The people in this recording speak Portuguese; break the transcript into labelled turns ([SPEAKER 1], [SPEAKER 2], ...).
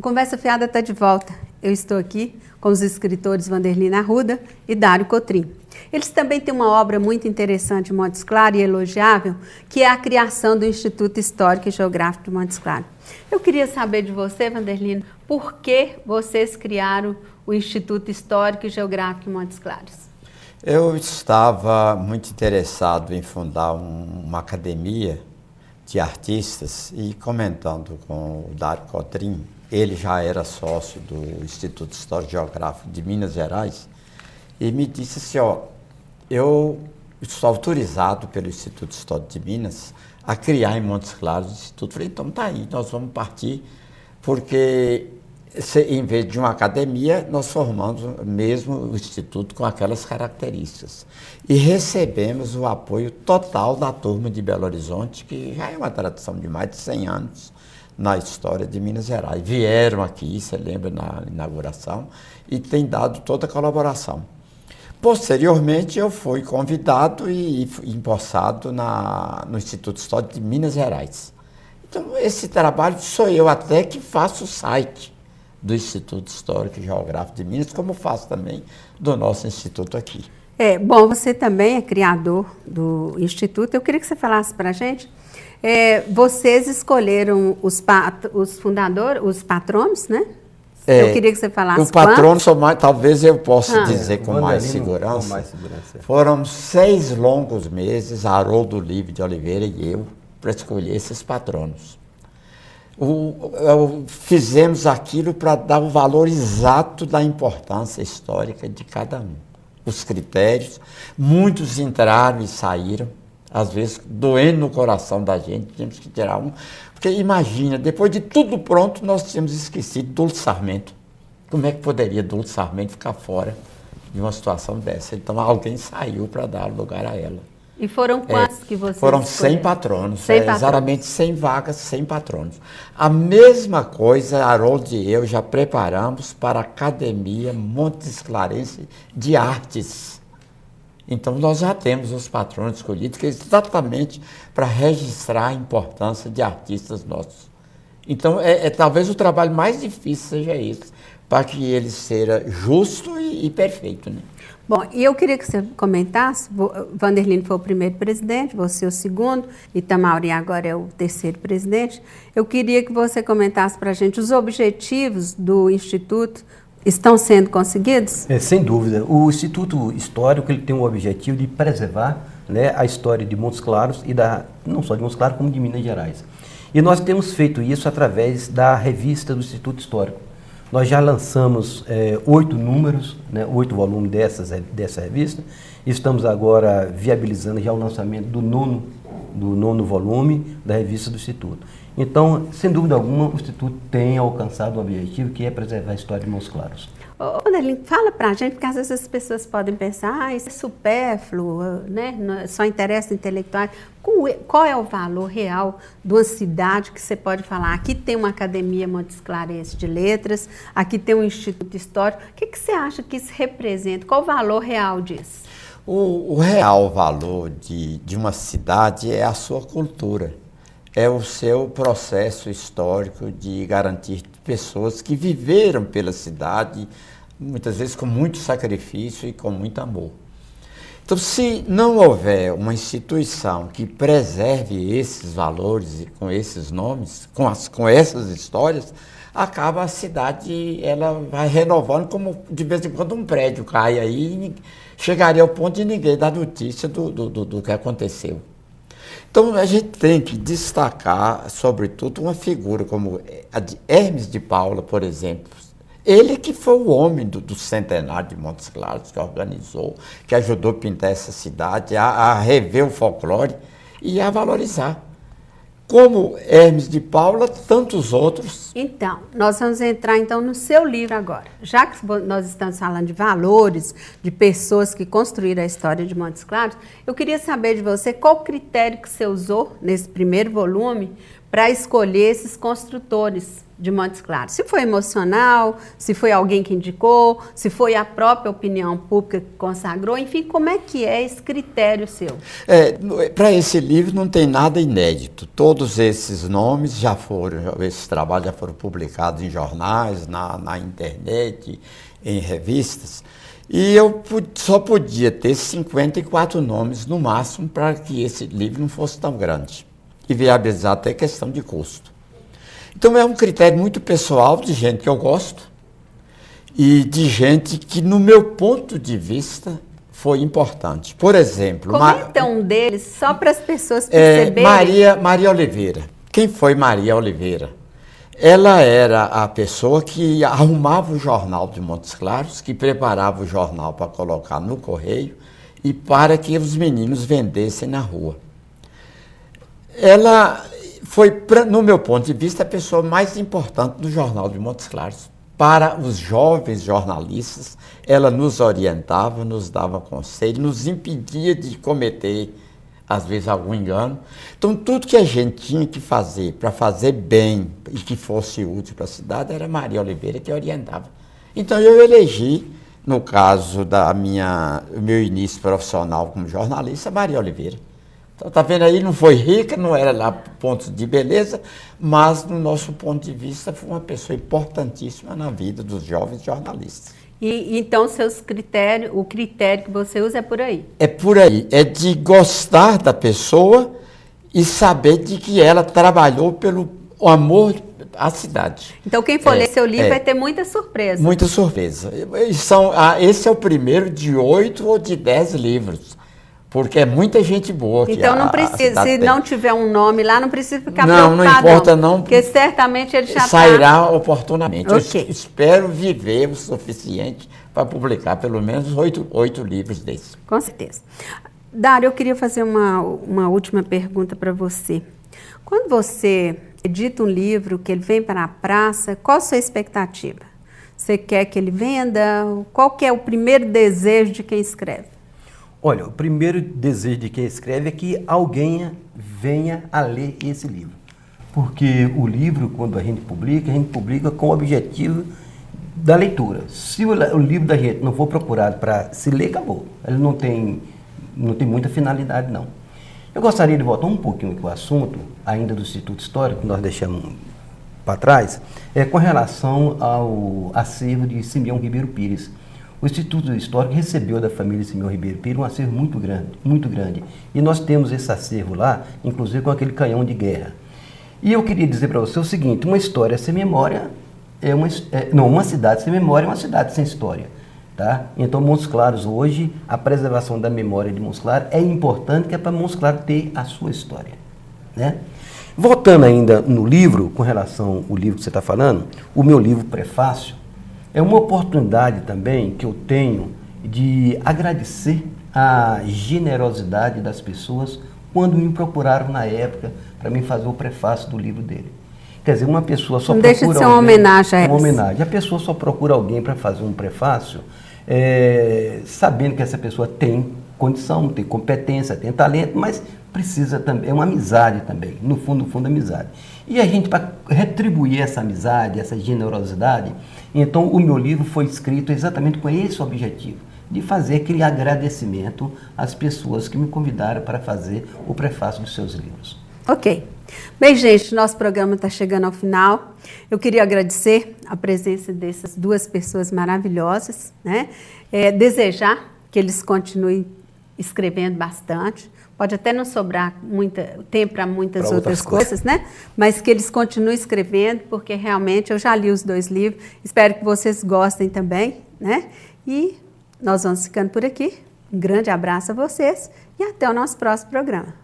[SPEAKER 1] Conversa Fiada está de volta. Eu estou aqui com os escritores Wanderlina Arruda e Dário Cotrim. Eles também têm uma obra muito interessante em Montes Claros e elogiável, que é a criação do Instituto Histórico e Geográfico de Montes Claros. Eu queria saber de você, Wanderlina, por que vocês criaram o Instituto Histórico e Geográfico de Montes Claros?
[SPEAKER 2] Eu estava muito interessado em fundar uma academia de artistas e comentando com o Dário Cotrim, ele já era sócio do Instituto Histórico e Geográfico de Minas Gerais, e me disse assim, ó, eu estou autorizado pelo Instituto Histórico de Minas a criar em Montes Claros o Instituto. Falei, então tá aí, nós vamos partir, porque em vez de uma academia, nós formamos mesmo o Instituto com aquelas características. E recebemos o apoio total da turma de Belo Horizonte, que já é uma tradição de mais de 100 anos na história de Minas Gerais. Vieram aqui, você lembra, na inauguração, e tem dado toda a colaboração. Posteriormente, eu fui convidado e empossado no Instituto Histórico de Minas Gerais. Então, esse trabalho sou eu até que faço o site do Instituto Histórico e Geográfico de Minas, como faço também do nosso instituto aqui.
[SPEAKER 1] Bom, você também é criador do Instituto. Eu queria que você falasse para a gente. Vocês escolheram os fundadores, os patronos, né? Eu queria que você falasse.
[SPEAKER 2] O patrono, talvez eu possa dizer com mais segurança. Foram 6 longos meses, Haroldo Livre de Oliveira e eu, para escolher esses patronos. Fizemos aquilo para dar o valor exato da importância histórica de cada um. Os critérios, muitos entraram e saíram, às vezes doendo no coração da gente, tínhamos que tirar um. Porque imagina, depois de tudo pronto, nós tínhamos esquecido Dulce Sarmento. Como é que poderia Dulce Sarmento ficar fora de uma situação dessa? Então alguém saiu para dar lugar a ela.
[SPEAKER 1] E foram quantos que vocês
[SPEAKER 2] Foram
[SPEAKER 1] escolheram?
[SPEAKER 2] 100 patronos,
[SPEAKER 1] 100 patronos.
[SPEAKER 2] exatamente 100 vagas, 100 patronos. A mesma coisa, Haroldo e eu já preparamos para a Academia Montes Clarense de Artes. Então, nós já temos os patronos escolhidos, que é exatamente para registrar a importância de artistas nossos. Então, talvez o trabalho mais difícil seja esse, para que ele seja justo e perfeito, né?
[SPEAKER 1] Bom, e eu queria que você comentasse, Wanderlina foi o primeiro presidente, você o segundo, Itamauri agora é o terceiro presidente. Eu queria que você comentasse para a gente os objetivos do Instituto. Estão sendo conseguidos?
[SPEAKER 3] Sem dúvida. O Instituto Histórico ele tem o objetivo de preservar, né, a história de Montes Claros, e não só de Montes Claros, como de Minas Gerais. E nós temos feito isso através da revista do Instituto Histórico. Nós já lançamos 8 números, né, 8 volumes dessa revista. Estamos agora viabilizando já o lançamento do nono volume da revista do Instituto. Então, sem dúvida alguma, o Instituto tem alcançado um objetivo, que é preservar a história de Montes Claros.
[SPEAKER 1] Wanderlina, fala pra gente, porque às vezes as pessoas podem pensar, isso é supérfluo, né? Só interessa intelectuais. Qual é o valor real de uma cidade que você pode falar? Aqui tem uma Academia Montes Clarense de Letras, aqui tem um Instituto Histórico. O que você acha que isso representa? Qual o valor real disso?
[SPEAKER 2] O real valor de uma cidade é a sua cultura. É o seu processo histórico de garantir pessoas que viveram pela cidade, muitas vezes com muito sacrifício e com muito amor. Então, se não houver uma instituição que preserve esses valores, com esses nomes, com essas histórias, acaba a cidade, ela vai renovando, como de vez em quando um prédio cai aí, chegaria ao ponto de ninguém dar notícia do que aconteceu. Então, a gente tem que destacar, sobretudo, uma figura como a de Hermes de Paula, por exemplo. Ele que foi o homem do centenário de Montes Claros, que organizou, que ajudou a pintar essa cidade, a rever o folclore e a valorizar. Como Hermes de Paula, tantos outros.
[SPEAKER 1] Então, nós vamos entrar então no seu livro agora. Já que nós estamos falando de valores, de pessoas que construíram a história de Montes Claros, eu queria saber de você qual critério que você usou nesse primeiro volume para escolher esses construtores. de Montes Claros? Se foi emocional, se foi alguém que indicou, se foi a própria opinião pública que consagrou, enfim, como é que é esse critério seu?
[SPEAKER 2] Para esse livro não tem nada inédito. Todos esses nomes esses trabalhos já foram publicados em jornais, na internet, em revistas. E eu só podia ter 54 nomes no máximo para que esse livro não fosse tão grande e viabilizar até questão de custo. Então é um critério muito pessoal de gente que eu gosto e de gente que, no meu ponto de vista, foi importante. Por exemplo...
[SPEAKER 1] Comenta um deles, só para as pessoas perceberem.
[SPEAKER 2] Maria Oliveira. Quem foi Maria Oliveira? Ela era a pessoa que arrumava o jornal de Montes Claros, que preparava o jornal para colocar no correio e para que os meninos vendessem na rua. Ela foi, no meu ponto de vista, a pessoa mais importante do jornal de Montes Claros. Para os jovens jornalistas, ela nos orientava, nos dava conselho, nos impedia de cometer, às vezes, algum engano. Então, tudo que a gente tinha que fazer para fazer bem e que fosse útil para a cidade, era Maria Oliveira que orientava. Então, eu elegi, no caso do meu início profissional como jornalista, Maria Oliveira. Então, tá vendo aí, não foi rica, não era lá ponto de beleza, mas, no nosso ponto de vista, foi uma pessoa importantíssima na vida dos jovens jornalistas.
[SPEAKER 1] E então, o critério que você usa é por aí?
[SPEAKER 2] É por aí, é de gostar da pessoa e saber de que ela trabalhou pelo amor à cidade.
[SPEAKER 1] Então, quem for ler seu livro vai ter muita surpresa.
[SPEAKER 2] Muita surpresa. Esse é o primeiro de 8 ou de 10 livros. Porque é muita gente boa.
[SPEAKER 1] Então não precisa, se não tiver um nome lá, não precisa ficar
[SPEAKER 2] preocupado. Não importa não.
[SPEAKER 1] Porque certamente ele já
[SPEAKER 2] sairá oportunamente.
[SPEAKER 1] Okay.
[SPEAKER 2] Eu espero viver o suficiente para publicar pelo menos 8 livros desses.
[SPEAKER 1] Com certeza. Dário, eu queria fazer uma última pergunta para você. Quando você edita um livro, que ele vem para a praça, qual a sua expectativa? Você quer que ele venda? Qual que é o primeiro desejo de quem escreve?
[SPEAKER 3] Olha, o primeiro desejo de quem escreve é que alguém venha a ler esse livro. Porque o livro, quando a gente publica com o objetivo da leitura. Se o livro da gente não for procurado para se ler, acabou. Ele não tem muita finalidade, não. Eu gostaria de voltar um pouquinho com o assunto, ainda do Instituto Histórico, que nós deixamos para trás, com relação ao acervo de Simeão Ribeiro Pires. O Instituto Histórico recebeu da família Simeão Ribeiro Pires um acervo muito grande. E nós temos esse acervo lá, inclusive com aquele canhão de guerra. E eu queria dizer para você o seguinte, uma história sem memória uma cidade sem memória é uma cidade sem história. Tá? Então, Montes Claros hoje, a preservação da memória de Montes Claros é importante, que é para Montes Claros ter a sua história. Né? Voltando ainda no livro, com relação ao livro que você está falando, o meu livro Prefácio, é uma oportunidade também que eu tenho de agradecer a generosidade das pessoas quando me procuraram na época para mim fazer o prefácio do livro dele. Quer dizer, uma pessoa só procura
[SPEAKER 1] deixa de ser uma homenagem a eles.
[SPEAKER 3] Uma homenagem. A pessoa só procura alguém para fazer um prefácio sabendo que essa pessoa tem condição, tem competência, tem talento, mas precisa também, é uma amizade também, no fundo, amizade. E a gente, para retribuir essa amizade, essa generosidade, então o meu livro foi escrito exatamente com esse objetivo, de fazer aquele agradecimento às pessoas que me convidaram para fazer o prefácio dos seus livros.
[SPEAKER 1] Ok. Bem, gente, nosso programa está chegando ao final. Eu queria agradecer a presença dessas duas pessoas maravilhosas, né? Desejar que eles continuem escrevendo bastante. Pode até não sobrar tempo para muitas outras coisas, né? Mas que eles continuem escrevendo, porque realmente eu já li os 2 livros. Espero que vocês gostem também, né? E nós vamos ficando por aqui. Um grande abraço a vocês e até o nosso próximo programa.